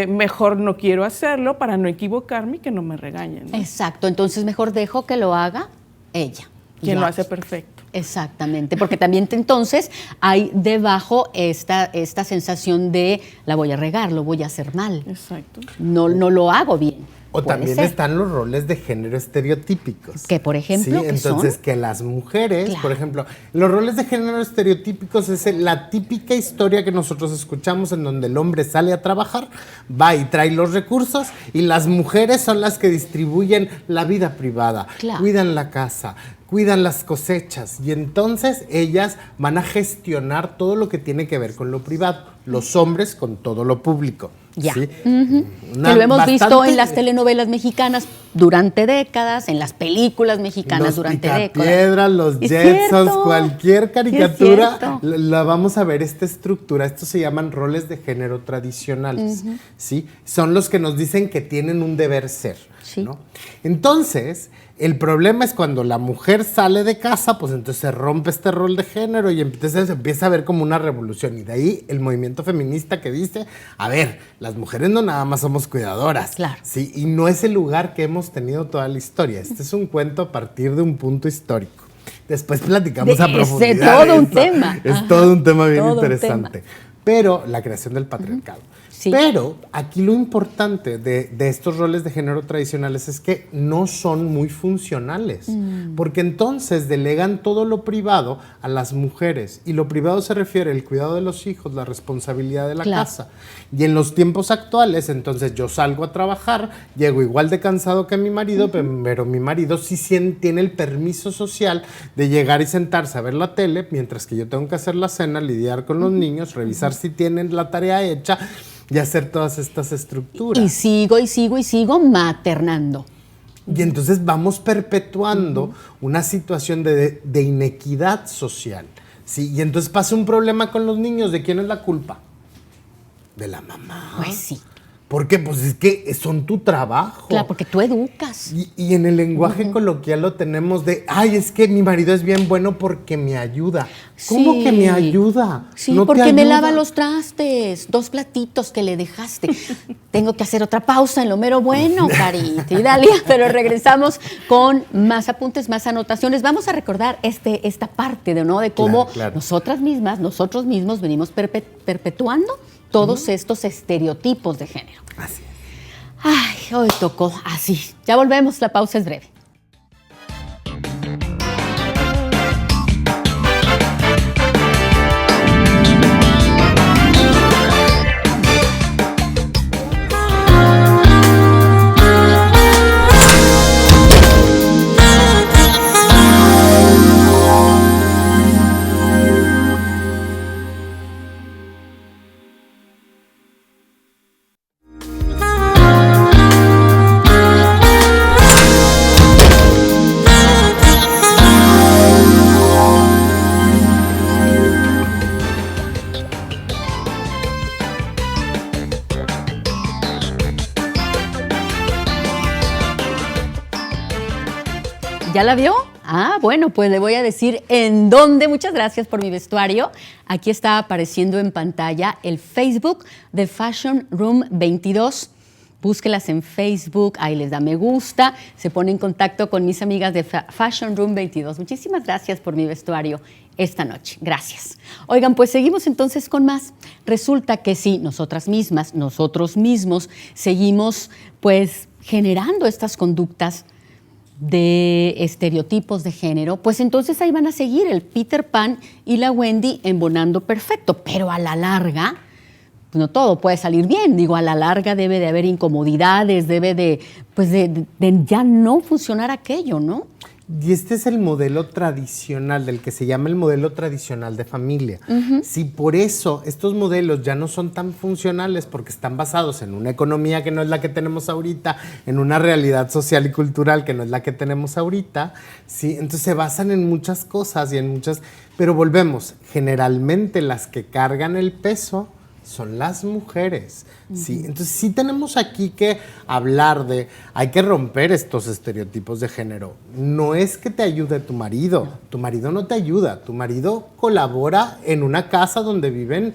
mejor no quiero hacerlo para no equivocarme y que no me regañen, ¿no? Exacto, entonces mejor dejo que lo haga ella. Quien Ya. lo hace perfecto. Exactamente, porque también entonces hay debajo esta sensación de la voy a regar, lo voy a hacer mal, Exacto. no lo hago bien. O Puede también ser. están los roles de género estereotípicos. Que, por ejemplo, Sí, ¿qué entonces son? que las mujeres, Claro. por ejemplo, los roles de género estereotípicos es la típica historia que nosotros escuchamos en donde el hombre sale a trabajar, va y trae los recursos y las mujeres son las que distribuyen la vida privada, Claro. cuidan la casa, cuidan las cosechas y entonces ellas van a gestionar todo lo que tiene que ver con lo privado, los hombres con todo lo público. Ya. ¿sí? Que lo hemos visto en las telenovelas mexicanas durante décadas, en las películas mexicanas los durante décadas. Picapiedras, los Es Jetsons, cierto. cualquier Es caricatura, cierto. la vamos a ver esta estructura. Estos se llaman roles de género tradicionales, ¿sí? Son los que nos dicen que tienen un deber ser, Sí. ¿no? Entonces, el problema es cuando la mujer sale de casa, pues entonces se rompe este rol de género y entonces se empieza a ver como una revolución. Y de ahí el movimiento feminista que dice, a ver, las mujeres no nada más somos cuidadoras. Claro. Sí, y no es el lugar que hemos tenido toda la historia. Este es un cuento a partir de un punto histórico. Después platicamos a profundidad. todo un de tema. Es Ajá, todo un tema bien todo un interesante. Pero la creación del patriarcado. Sí. Pero aquí lo importante de estos roles de género tradicionales es que no son muy funcionales, porque entonces delegan todo lo privado a las mujeres, y lo privado se refiere al cuidado de los hijos, la responsabilidad de la Claro. casa. Y en los tiempos actuales, entonces yo salgo a trabajar, llego igual de cansado que mi marido, pero mi marido sí tiene el permiso social de llegar y sentarse a ver la tele, mientras que yo tengo que hacer la cena, lidiar con los niños, revisar si tienen la tarea hecha, y hacer todas estas estructuras. Y sigo maternando. Y entonces vamos perpetuando una situación de inequidad social, ¿sí? Y entonces pasa un problema con los niños. ¿De quién es la culpa? De la mamá. Pues sí. ¿Por qué? Pues es que son tu trabajo. Claro, porque tú educas. Y en el lenguaje coloquial lo tenemos de, ay, es que mi marido es bien bueno porque me ayuda. ¿Cómo Sí. que me ayuda? Sí, ¿No te porque me ayuda? lava los trastes, 2 platitos que le dejaste. Tengo que hacer otra pausa en lo mero bueno, Carita y Dalia, pero regresamos con más apuntes, más anotaciones. Vamos a recordar esta parte de, ¿no? De cómo Claro. nosotros mismos venimos perpetuando todos estos estereotipos de género. Así es. Ay, hoy tocó así. Ya volvemos, la pausa es breve. ¿Ya la vio? Ah, bueno, pues le voy a decir en dónde. Muchas gracias por mi vestuario. Aquí está apareciendo en pantalla el Facebook de Fashion Room 22. Búsquelas en Facebook, ahí les da me gusta, se pone en contacto con mis amigas de Fashion Room 22. Muchísimas gracias por mi vestuario esta noche. Gracias. Oigan, pues seguimos entonces con más. Resulta que sí, nosotras mismas, nosotros mismos, seguimos pues generando estas conductas de estereotipos de género, pues entonces ahí van a seguir el Peter Pan y la Wendy embonando perfecto, pero a la larga, pues no todo puede salir bien. Digo, a la larga debe de haber incomodidades, debe de ya no funcionar aquello, ¿no? Y este es el modelo tradicional, del que se llama el modelo tradicional de familia. Si por eso estos modelos ya no son tan funcionales porque están basados en una economía que no es la que tenemos ahorita, en una realidad social y cultural que no es la que tenemos ahorita, ¿sí? Entonces se basan en muchas cosas y en muchas... Pero volvemos, generalmente las que cargan el peso son las mujeres, ¿sí? Entonces sí tenemos aquí que hablar de, hay que romper estos estereotipos de género. No es que te ayude tu marido no te ayuda, tu marido colabora en una casa donde viven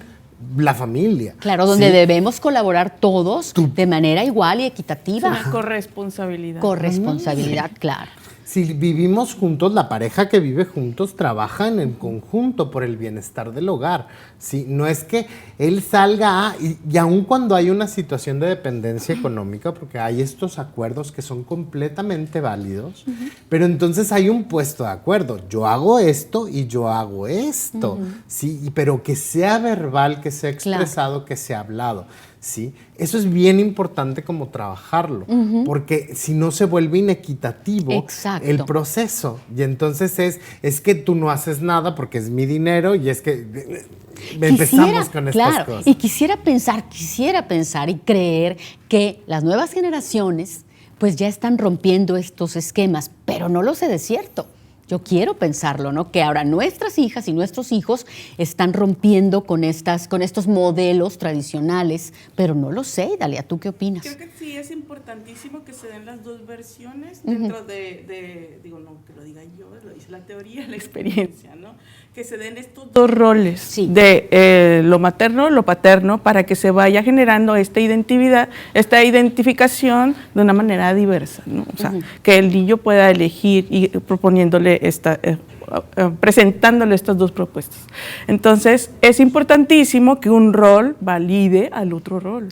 la familia. Claro, donde ¿sí? debemos colaborar todos de manera igual y equitativa. Una corresponsabilidad. Corresponsabilidad, claro. Si vivimos juntos, la pareja que vive juntos trabaja en el conjunto por el bienestar del hogar. ¿Sí? No es que él salga y aun cuando hay una situación de dependencia económica, porque hay estos acuerdos que son completamente válidos, pero entonces hay un puesto de acuerdo. Yo hago esto y yo hago esto, ¿sí? Pero que sea verbal, que sea expresado, que sea hablado. ¿Sí? Eso es bien importante como trabajarlo, porque si no se vuelve inequitativo el proceso. Y entonces es que tú no haces nada porque es mi dinero y es que empezamos con estas cosas. Y quisiera pensar y creer que las nuevas generaciones pues ya están rompiendo estos esquemas, pero no lo sé de cierto. Yo quiero pensarlo, ¿no? Que ahora nuestras hijas y nuestros hijos están rompiendo con estos modelos tradicionales, pero no lo sé. Dalia, ¿tú qué opinas? Creo que sí es importantísimo que se den las dos versiones dentro digo, no que lo diga yo, lo dice la teoría, la experiencia, ¿no? Que se den estos dos roles de lo materno, lo paterno, para que se vaya generando esta identificación de una manera diversa, ¿no? O sea, que el niño pueda elegir y proponiéndole presentándole estas dos propuestas. Entonces, es importantísimo que un rol valide al otro rol.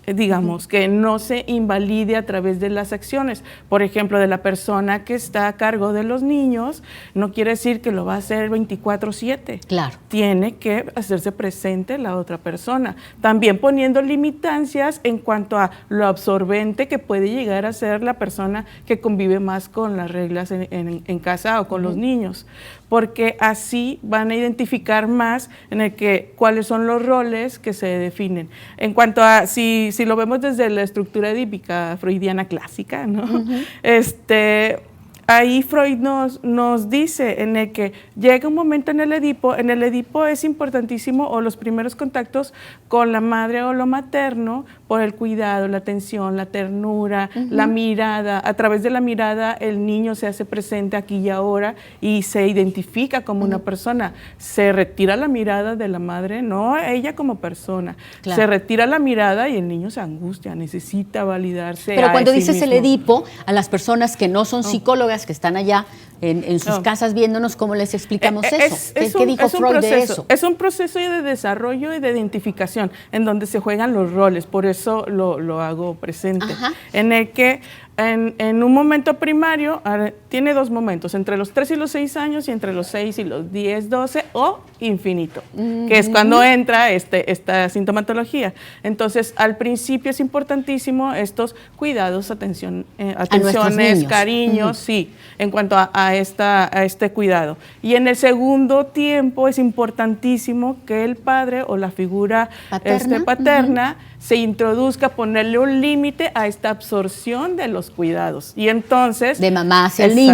Digamos, que no se invalide a través de las acciones. Por ejemplo, de la persona que está a cargo de los niños, no quiere decir que lo va a hacer 24/7. Claro. Tiene que hacerse presente la otra persona. También poniendo limitancias en cuanto a lo absorbente que puede llegar a ser la persona que convive más con las reglas en casa o con los niños. Porque así van a identificar más en el que cuáles son los roles que se definen. En cuanto a, si lo vemos desde la estructura edípica freudiana clásica, ¿no? Ahí Freud nos dice en el que llega un momento en el Edipo es importantísimo, o los primeros contactos con la madre o lo materno, por el cuidado, la atención, la ternura, la mirada. A través de la mirada el niño se hace presente aquí y ahora y se identifica como una persona. Se retira la mirada de la madre, no ella como persona. Claro. Se retira la mirada y el niño se angustia, necesita validarse. Pero cuando sí dices mismo. El Edipo, a las personas que no son psicólogas, que están allá en sus casas viéndonos, ¿cómo les explicamos eso? ¿Qué dijo Freud de eso? Es un proceso de desarrollo y de identificación en donde se juegan los roles, por eso lo hago presente. En el que en un momento primario, tiene dos momentos, entre los 3 y los 6 años y entre los 6 y los 10, 12 o infinito, que es cuando entra esta sintomatología. Entonces, al principio es importantísimo estos cuidados, atenciones, cariños, sí, en cuanto a este cuidado. Y en el segundo tiempo es importantísimo que el padre o la figura paterna se introduzca, ponerle un límite a esta absorción de los cuidados. Y entonces... De mamá hacia el niño.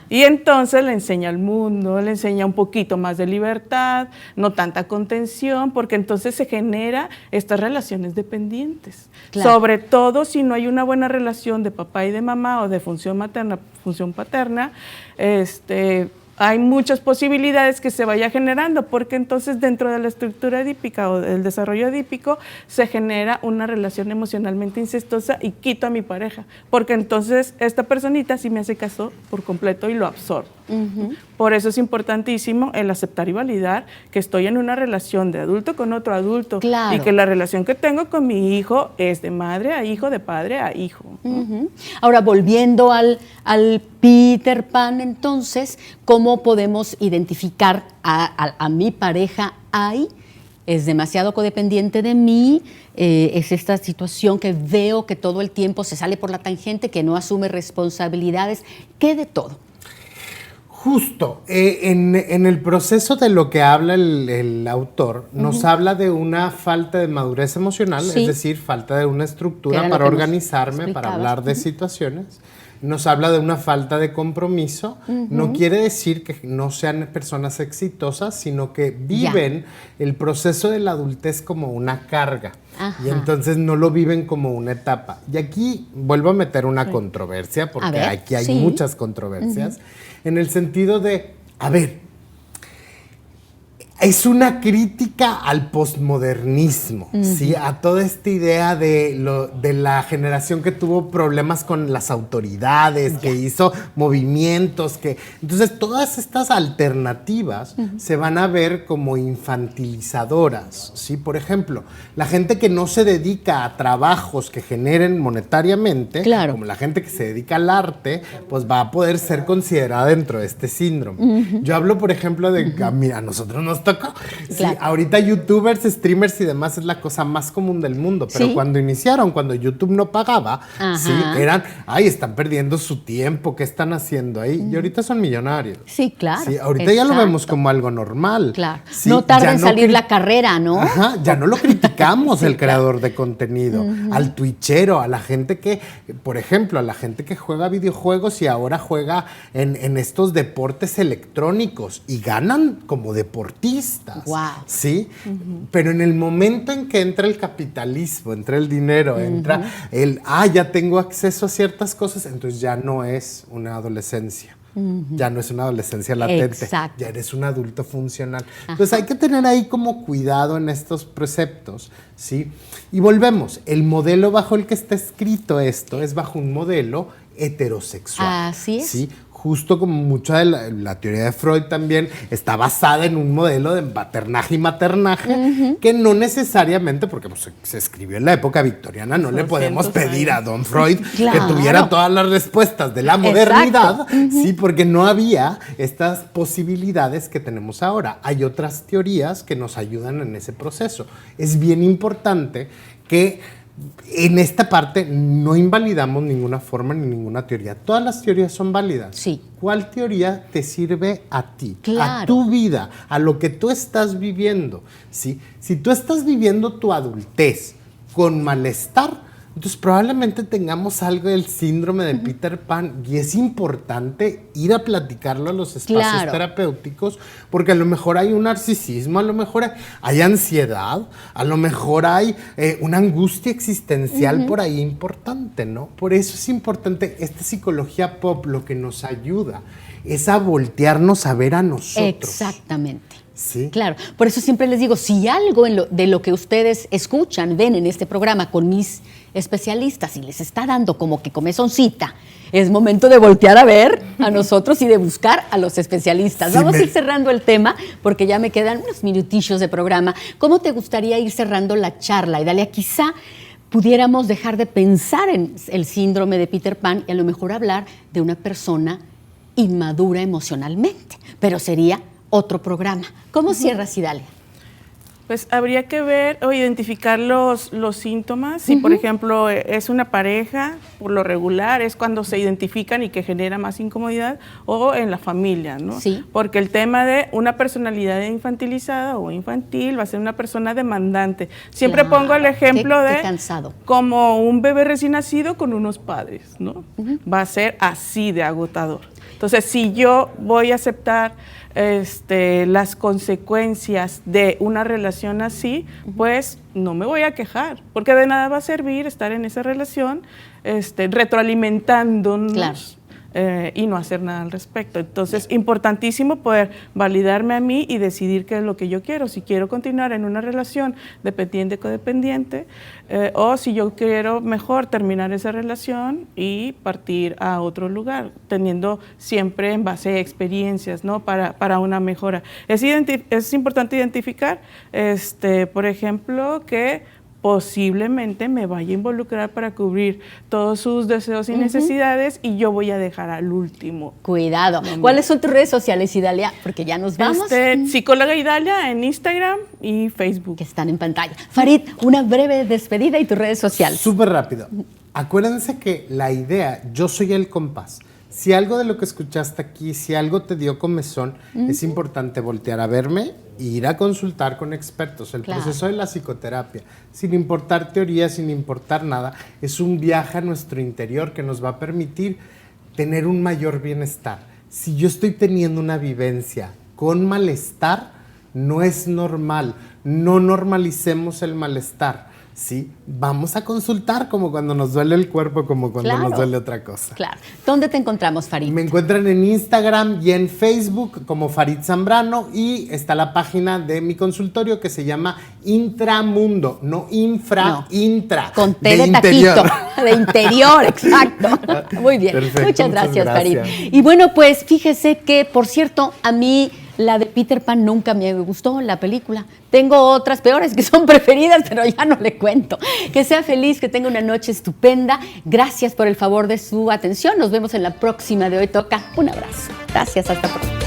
Y entonces le enseña al mundo, le enseña un poquito más de libertad, no tanta contención, porque entonces se genera estas relaciones dependientes. Claro. Sobre todo si no hay una buena relación de papá y de mamá, o de función materna, función paterna, hay muchas posibilidades que se vaya generando, porque entonces dentro de la estructura edípica o del desarrollo edípico se genera una relación emocionalmente incestuosa y quito a mi pareja, porque entonces esta personita sí me hace caso por completo y lo absorbo. Por eso es importantísimo el aceptar y validar que estoy en una relación de adulto con otro adulto, y que la relación que tengo con mi hijo es de madre a hijo, de padre a hijo. Ahora, volviendo al Peter Pan, entonces, ¿cómo podemos identificar a mi pareja ahí? Es demasiado codependiente de mí, es esta situación que veo que todo el tiempo se sale por la tangente, que no asume responsabilidades, ¿qué de todo? Justo, en el proceso de lo que habla el autor, nos habla de una falta de madurez emocional, Sí. es decir, falta de una Que estructura era lo para que nos organizarme, para explicabas. hablar de situaciones. Nos habla de una falta de compromiso. No quiere decir que no sean personas exitosas, sino que viven el proceso de la adultez como una carga. Ajá. Y entonces no lo viven como una etapa. Y aquí vuelvo a meter una controversia, A porque ver, aquí hay sí. muchas controversias, en el sentido de, a ver, es una crítica al posmodernismo, ¿sí? A toda esta idea de la generación que tuvo problemas con las autoridades, que hizo movimientos, entonces todas estas alternativas se van a ver como infantilizadoras, ¿sí? Por ejemplo, la gente que no se dedica a trabajos que generen monetariamente, Claro. como la gente que se dedica al arte, pues va a poder ser considerada dentro de este síndrome. Yo hablo, por ejemplo, de que a nosotros nos tocó. Sí, Claro. ahorita youtubers, streamers y demás es la cosa más común del mundo, pero Sí. cuando iniciaron, cuando YouTube no pagaba, Ajá. sí, están perdiendo su tiempo, ¿qué están haciendo ahí? Y ahorita son millonarios. Sí, claro. Sí, ahorita ya lo Exacto. vemos como algo normal. Claro. Sí, no tarda ya en no salir cri- la carrera, ¿no? Ajá, ya no lo criticamos Sí, el claro. creador de contenido, al twitchero, a la gente que, por ejemplo, a la gente que juega videojuegos y ahora juega en estos deportes electrónicos y ganan como deportistas. Guau. Sí, pero en el momento en que entra el capitalismo, entra el dinero, entra ya tengo acceso a ciertas cosas, entonces ya no es una adolescencia. Ya no es una adolescencia latente, Exacto. ya eres un adulto funcional. Entonces hay que tener ahí como cuidado en estos preceptos, ¿sí? Y volvemos, el modelo bajo el que está escrito esto es bajo un modelo heterosexual. Así es. ¿Sí? Justo como mucha de la teoría de Freud también está basada en un modelo de paternaje y maternaje que no necesariamente, porque pues, se escribió en la época victoriana, no le podemos 200 pedir a Don Freud Claro. que tuviera todas las respuestas de la modernidad, sí, porque no había estas posibilidades que tenemos ahora. Hay otras teorías que nos ayudan en ese proceso. Es bien importante que en esta parte no invalidamos ninguna forma ni ninguna teoría. Todas las teorías son válidas. Sí. ¿Cuál teoría te sirve a ti, Claro. a tu vida, a lo que tú estás viviendo? ¿Sí? Si tú estás viviendo tu adultez con malestar, entonces probablemente tengamos algo del síndrome de Peter Pan y es importante ir a platicarlo a los espacios Claro. terapéuticos porque a lo mejor hay un narcisismo, a lo mejor hay ansiedad, a lo mejor hay una angustia existencial por ahí importante, ¿no? Por eso es importante esta psicología pop, lo que nos ayuda es a voltearnos a ver a nosotros. Exactamente. Sí. Claro, por eso siempre les digo, si algo de lo que ustedes escuchan, ven en este programa con mis especialistas y les está dando como que comezoncita, es momento de voltear a ver a nosotros y de buscar a los especialistas. Sí, Vamos a ir cerrando el tema porque ya me quedan unos minutillos de programa. ¿Cómo te gustaría ir cerrando la charla? Y Dalia, quizá pudiéramos dejar de pensar en el síndrome de Peter Pan y a lo mejor hablar de una persona inmadura emocionalmente, pero sería otro programa. ¿Cómo cierras, Idalia? Pues habría que ver o identificar los síntomas. Si, por ejemplo, es una pareja, por lo regular es cuando se identifican y que genera más incomodidad, o en la familia, ¿no? Sí. Porque el tema de una personalidad infantilizada o infantil va a ser una persona demandante. Siempre Claro, pongo el ejemplo qué de cansado. como un bebé recién nacido con unos padres, ¿no? Va a ser así de agotador. Entonces, si yo voy a aceptar las consecuencias de una relación así, pues no me voy a quejar, porque de nada va a servir estar en esa relación retroalimentándonos. Claro. Y no hacer nada al respecto. Entonces, importantísimo poder validarme a mí y decidir qué es lo que yo quiero. Si quiero continuar en una relación dependiente-codependiente, o si yo quiero mejor terminar esa relación y partir a otro lugar, teniendo siempre en base a experiencias, ¿no? Para una mejora. Es importante identificar, por ejemplo, que posiblemente me vaya a involucrar para cubrir todos sus deseos y necesidades y yo voy a dejar al último. Cuidado. ¿Cuáles son tus redes sociales, Idalia? Porque ya nos vamos. Psicóloga Idalia en Instagram y Facebook. Que están en pantalla. Farid, una breve despedida y tus redes sociales. Súper rápido. Acuérdense que la idea, yo soy el compás. Si algo de lo que escuchaste aquí, si algo te dio comezón, es importante voltear a verme e ir a consultar con expertos. El proceso de la psicoterapia, sin importar teoría, sin importar nada, es un viaje a nuestro interior que nos va a permitir tener un mayor bienestar. Si yo estoy teniendo una vivencia con malestar, no es normal. No normalicemos el malestar. Sí, vamos a consultar como cuando nos duele el cuerpo, como cuando nos duele otra cosa. Claro. ¿Dónde te encontramos, Farid? Me encuentran en Instagram y en Facebook como Farid Zambrano, y está la página de mi consultorio que se llama Intramundo, no Intra. Con T de taquito, de interior, exacto. Muy bien. Perfecto, muchas gracias, Farid. Y bueno, pues fíjese que, por cierto, a mí la de Peter Pan nunca me gustó, la película. Tengo otras peores que son preferidas, pero ya no le cuento. Que sea feliz, que tenga una noche estupenda. Gracias por el favor de su atención. Nos vemos en la próxima de Hoy Toca. Un abrazo. Gracias, hasta pronto.